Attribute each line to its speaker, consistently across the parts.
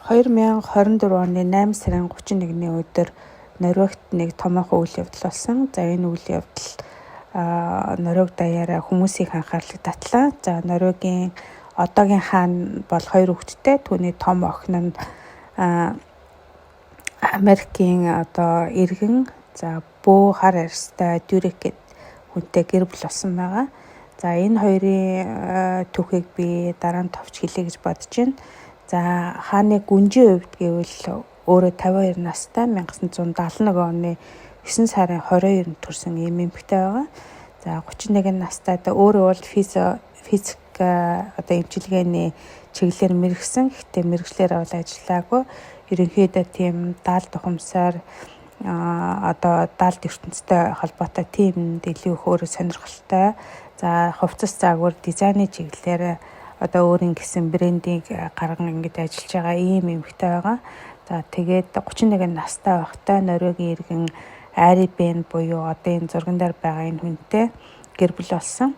Speaker 1: 2024 оны 8 сарын 31-ний өдөр Норвегт нэг томоохон үйл явдал болсон. За энэ үйл явдал Норвег даяараа хүмүүсийн анхаарлыг татлаа. За Норвегийн одоогийн хаан бол 2 хүүхэдтэй. Түүний том охин нь Америкийн иргэн бөө хар арьстай Дюрек гэдэг хүнтэй гэр бүл болсон байгаа. За энэ хоёрын түүхийг би дараа нь товч хэлье гэж бодож байна. За хааны гүнжийн хувьд гэвэл өөрөө 52 настай 1971 оны 9 сарын 22-нд төрсэн ийм эмэгтэй байгаа. За 31 настай өөрөө бол физик эмчилгээний чиглэлээр мэргэсэн. Гэхдээ мэргэжлэр бол ажиллаагүй. Ерөнхийдөө тийм даалд ухамсаар даалд ертөнцтэй холбоотой тийм илүү их өөрөө сонирхолтой. За хувцас заагвар дизайны чиглэлээр өөрийн гэсэн брендийг гарган ингэж ажиллаж байгаа ийм эмэгтэй байгаа. За тэгээд 31 настай байхтай Норвегийн иргэн Ари Бен буюу энэ зурган дээр байгаа энэ хүнтэй гэр бүл болсон.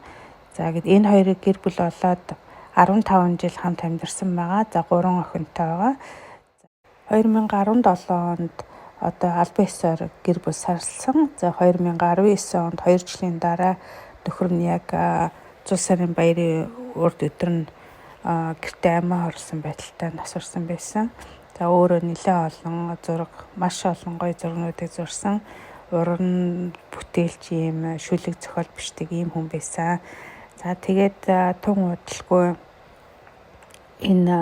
Speaker 1: За энэ хоёрыг гэр бүл болоод 15 жил хамт амьдарсан байгаа. За 3 охинтой байгаа. 2017 онд албан ёсоор гэр бүл сарлсан. За 2019 онд 2 жилийн дараа нөхөр нь яг Зул сарын баярын урд өдөр нь гэртээ амиа хорсон байдалтай нас орсон байсан. За өөрөө нэлээд олон маш олон гоё зургуудыг зурсан. Уран бүтээлч ийм шүлэг зохиол бичдэг ийм хүн байсан. За тэгээд тун удалгүй энэ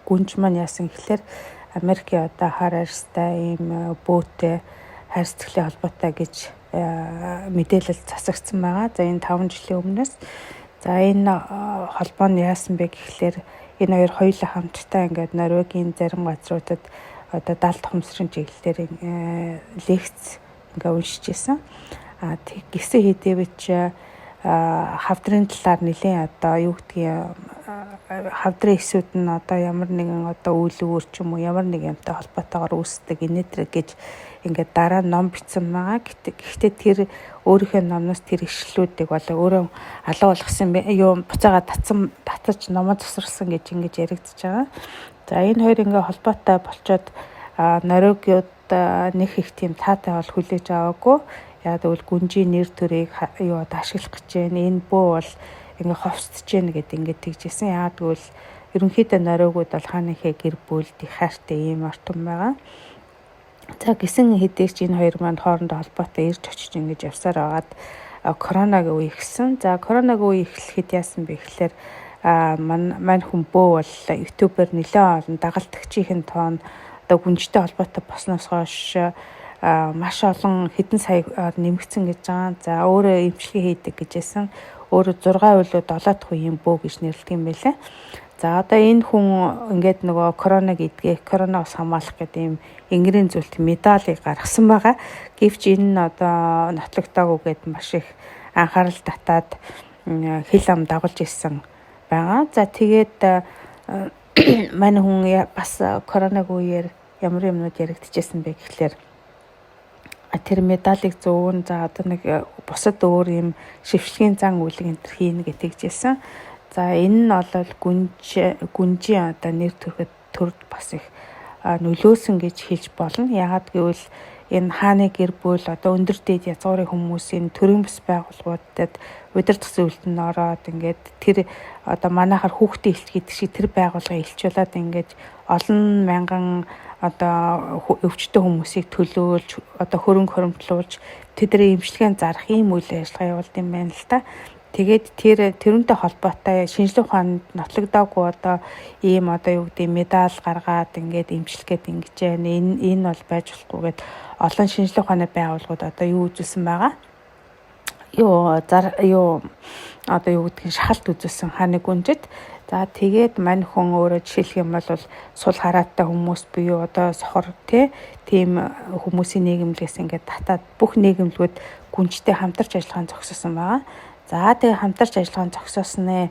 Speaker 1: гүнж маань яасан гэхэлэр Америкийн хар арьстай ийм бөөтэй хайр сэтгэлийн холбоотой гэж мэдээлэл засагдсан байгаа. За энэ 5 жилийн өмнөөс энэ холбоо нь яасан бэ гэхэлэр энэ хоёр хоёулаа хамтдаа ингээд Норвегийн зарим газруудад даалд ухамсарын чиглэлээр лекц ингээд уншиж исэн. Гэсэн хэдийгээр хавдрын талаар нэлээд хавдрын эсүүд нь ямар нэгэн үйл өөр ч юм уу ямар нэг юмтай холбоотойгоор үүсдэг инээдрэг гэж ингээд дараа нь ном бичсэн байгаа. Гэхдээ тэр өөрийнхөө номноос тэр ишлүүдийг бол өөрөө алуу болгосон буцаага татаж номоо засварсан гэж ингэж яригдчихэж байгаа. За энэ хоёр ингээ холбоотой болчоод Норвегиуд нэг их тийм таатай бол хүлээж аваагүй. Яг тэгвэл гүнжийн нэр төрийг ашиглах гэж байна. Энэ бөө бол ингээ ховсдож байна гэдээ ингээ тэгжсэн. Яг тэгвэл ерөнхийдөө Норвегиуд бол хааныхээ гэр бүлд их хайртай ийм ортон байгаа. За гисэн хэдийгч энэ хоёр маань хоорондоо холбоотой ирж очиж ингэж явсаар байгаад коронагийн үе ихсэн. За коронагийн үе эхлэхэд яасан бэ гэхээр мань хүн бөө бол ютубер нэлээд олон дагалдагчийн тоон гүнжтэй холбоотой босноос хойш маш олон хэдэн сая нэмэгдсэн гэж байгаа. За өөрөө эмчилгээ хийдэг гэжсэн. Өөрөө 6 үйлөө 7 дахь үеийн бөө гэж нэрлэдэг юм байлаа. За энэ хүн ингээд нөгөө коронавиг эдгэх, коронавигоос хамгаалах гэдэг ийм энгэрийн зүйлт медалийг гаргасан байгаа. Гэвч энэ нь нотлогдоогүй гэд маш их анхаарал татаад хил ам дагуулж ирсэн байгаа. За тэгээд манай хүн бас коронавиг үеэр ямар юмнууд яригдчихсэн бэ гэхлээр тэр медалийг зөөвөн нэг бусад өөр юм шившлэгийн зан үйлэг энэ хийнэ гэтгэжсэн. За энэ нь бол гүнжийн нэр төрөд бас их нөлөөсөн гэж хэлж болно. Яагаад гэвэл энэ хааны гэр бүл өндөр дээд язгуурын хүмүүсийн төрийн бас байгууллагуудад удирдах зүйлд нь ороод ингээд тэр манайхаар хүүхдийн элч гэдэг шиг тэр байгууллагын элчүүлээд ингээд олон мянган өвчтөн хүмүүсийг төлөөлж хөрөнгө хоримтлуулж тэдний эмчилгээнд зарах ийм үйл ажиллагаа явуулдаг юм байна л та. Тэгээд тэрнтэй холбоотой шинжилгээ ухаанд нотлогдоогүй ийм медаль гаргаад ингээд эмчилгээд ингэж байна. Энэ бол байж болохгүйгээд олон шинжилгээ ухааны байгууллагууд юу үзүүлсэн байгаа. Шахалт үзүүлсэн хааны гүнжид. За тэгээд мань хүн өөрөө жишээлх юм бол сул хараатай хүмүүс буюу сохор тийм хүмүүсийн нийгэмлэгээс ингээд татаад бүх нийгэмлэгүүд гүнжтэй хамтарч ажиллахаа зогсоосон байгаа. За тэгээ хамтарч ажиллагаанд зогсоосны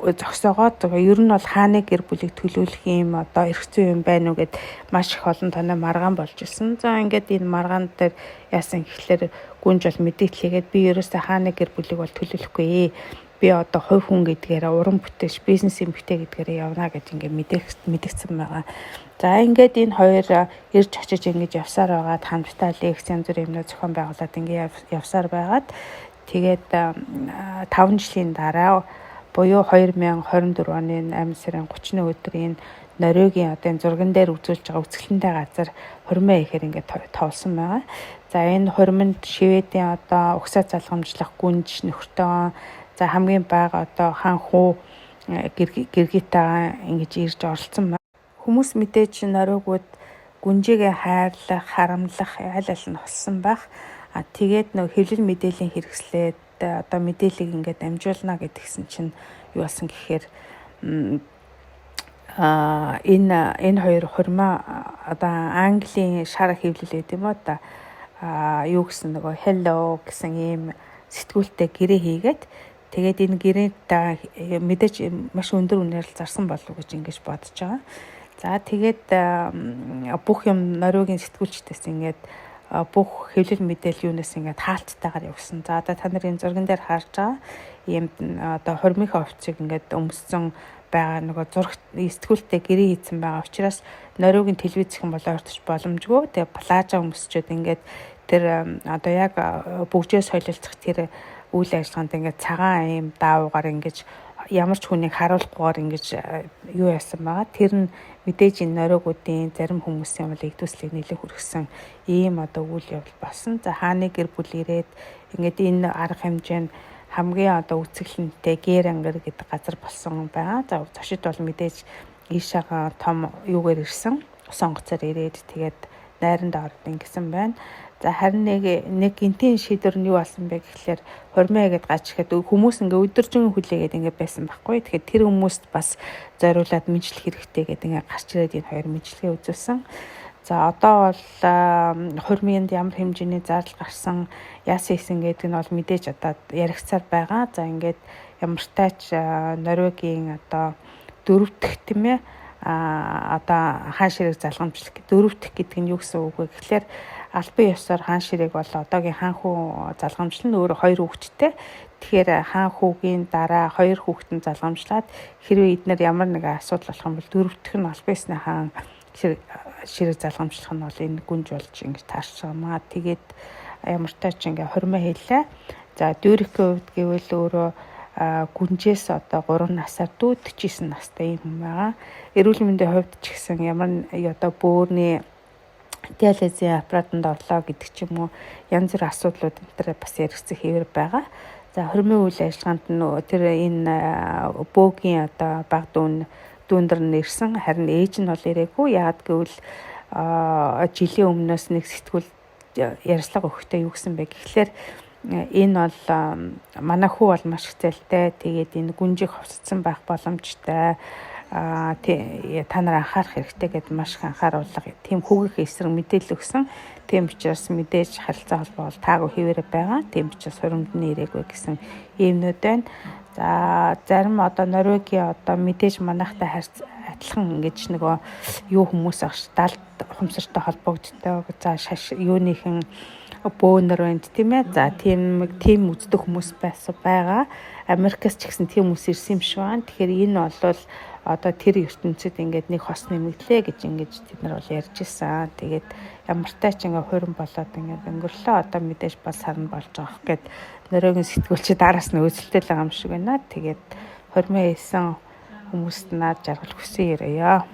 Speaker 1: зогсоогоод ер нь бол хааны гэр бүлийг төлөөлөх юм эрх зүйн юм байна уу гэд маш их олон тоноо маргаан болж ирсэн. За ингээд энэ маргаан дээр яасан гэхлээр гүнж бол мэдээлэл хийгээд би ерөөсөө хааны гэр бүлийг бол төлөөлөхгүй. би одоо хувь хүн гэдгээр уран бүтээч, бизнес эмэгтэй гэдгээр явна гэж ингээд мэдгдсэн байгаа. За ингээд энэ хоёр ирж очиж ингэж явсаар байгаад хамтдаа лекц янз бүрийн юмнууд зохион байгуулад ингээд явсаар байгаад тэгээд 5 жилийн дараа буюу 2024 оны 8 сарын 30-ны өдөр энэ Нориогийн одоо энэ зурган дээр үзүүлж байгаа үзэсгэлэнтэй газар хурмаа ихээр ингээд тоолсон байгаа. За энэ хурманд Шведийн одоо угсаа залгамжлах гүнж нөхөртөө за хамгийн бага одоо хаан хүү гэргитаа ингэж ирж оролцсон байна. Хүмүүс мэдээж Нориогууд гүнжигээ хайрлах, харамлах аль нь болсон байх. Тэгээд нөө хэвлэл мэдээллийн хэрэгслээд одоо мэдээллийг ингээд амжуулна гэдгсэн чинь юу болсон гэхээр энэ хоёр хурмаа одоо Английн шар хэвлэл гэдэг юм уу одоо юу гэсэн нөгөө hello гэсэн ийм сэтгүүлтэй гэрээ хийгээд тэгээд энэ гэрээт мэдээж маш өндөр үнээр зарсан болов гэж ингэж бодож байгаа. За тэгээд бүх юм Нориогийн сэтгүүлчдээс ингээд бүх хэвлэл мэдээлэл юунаас ингээд хаалттайгаар явсан. За одоо та нарын зурган дээр харж байгаа ийм одоо хурмынхаа хувцсыг ингээд өмссөн байгаа нөгөө зурагт сэтгүүлтэй гэрээ хийсэн байгаа учраас Нориогийн телевиз зэхэн болоо ортож боломжгүй. Тэгээ плажа өмсчөөд ингээд тэр одоо яг бүгжээс солилцох тэр үйл ажиллагаанд ингээд цагаан ийм даавуугаар ингээд ямар ч хүнийг харуулахгүйгээр ингэж юу яасан байгаа. Тэр нь мэдээж энэ Нориогуудын зарим хүмүүсийн бол игдүүслийг нэлээд хүргэсэн ийм одоо үйл явдал болсон. За хааны гэр бүл ирээд ингээд энэ арга хэмжээнд хамгийн одоо үцэглэнтэй Герангер гэдэг газар болсон байгаа. За зочид бол мэдээж ийшээгаа том юугаар ирсэн. Сонгоцоор ирээд тэгээд найранд ордон гэсэн байна. За харин нэг гинтийн шийдвэр нь юу болсон бэ гэхлээр хурмаа гэдээ гач ихэд хүмүүс ингээ өдөржин хүлээгээд ингээ байсан байхгүй. Тэгэхээр тэр хүмүүст бас зориулаад мэдлэх хэрэгтэй гэдэг ингээ гарч ирээд энэ хоёр мэдлэгээ үзүүлсэн. За одоо бол хурмынд ямар хэмжээний зардал гарсан яасан хийсэн гэдэг нь бол мэдээж одоо яригцаар байгаа. За ингээд ямар тач Нориогийн одоо 4 дахь тийм ээ одоо хаан ширэг залгамжлах 4 дахь гэдэг нь юу гэсэн үг вэ гэхлээр албан ёсоор хаан ширэг бол одоогийн хаан хүү залгамжлал нь өөрөө 2 хүүхэдтэй. Тэгэхээр хаан хүүгийн дараа 2 хүүхэд нь залгамжлаад хэрвээ эдгээр ямар нэгэн асуудал болох юм бол 4 дахь нь албан ёсны хаан ширэг залгамжлах нь бол энэ гүнж болж ингэж таарч байгаамаа. Тэгээд ямар тач ингээ хурмаа хийлээ. За Дюрикийн хувьд гэвэл өөрөө гүнжээс одоо 3 насаар дүү 49 настай юм байгаа. Эрүүл мэндийн хувьд ч гэсэн ямар одоо бөөрийн диализийн аппаратанд орлоо гэдэг ч юм уу янз бүрийн асуудлууд энэ бас яригдсан хэвээр байгаа. За хурмын үйл ажиллагаанд нь тэр энэ бөөгийн одоо баг дүүндэр нэрсэн харин ээж нь бол ирээгүй. Яагад гэвэл жилийн өмнөөс нэг сэтгүүл ярьслага өгөхдөө юу гэсэн бэ гэхлээр энэ бол манай хүү бол маш хцээлтэй. Тэгээд энэ гүнжиг хувцсан байх боломжтой. Та нар анхаарах хэрэгтэй гэдээ маш их анхааруулга тийм хүүгийнхээ эсрэг мэдээлэл өгсөн. Тийм учраас мэдээж харилцаа холбоо бол таагүй хэвээрээ байгаа. Тийм учраас хуримд нь ирээгүй гэсэн иймнүүд байна. За зарим одоо Нориогийн одоо мэдээж манайхтай адилхан ингэж нөгөө юу хүмүүс агш далд ухамсартай холбогддог. За шаш юуныхэн бөөнөр байна тийм ээ. За тийм үздэг хүмүүс байгаа. Америкаас ч гэсэн тийм хүмүүс ирсэн юм шиг байна. Тэгэхээр энэ бол одоо тэр ертөнцид ингээд нэг хос нэмэгдлээ гэж ингэж тэд нар бол ярьж исэн. Тэгээд ямар тач ингээ хурим болоод ингээд өнгөрлөө. Одоо мэдээж бас сарн болж байгаа хэрэг гэд Нориогийн сэтгүүлчид араас нь үзэлтэй л байгаа юм шиг байна. Тэгээд хурмаа хийсэн хүмүүст наад жаргал хүсэн яриа.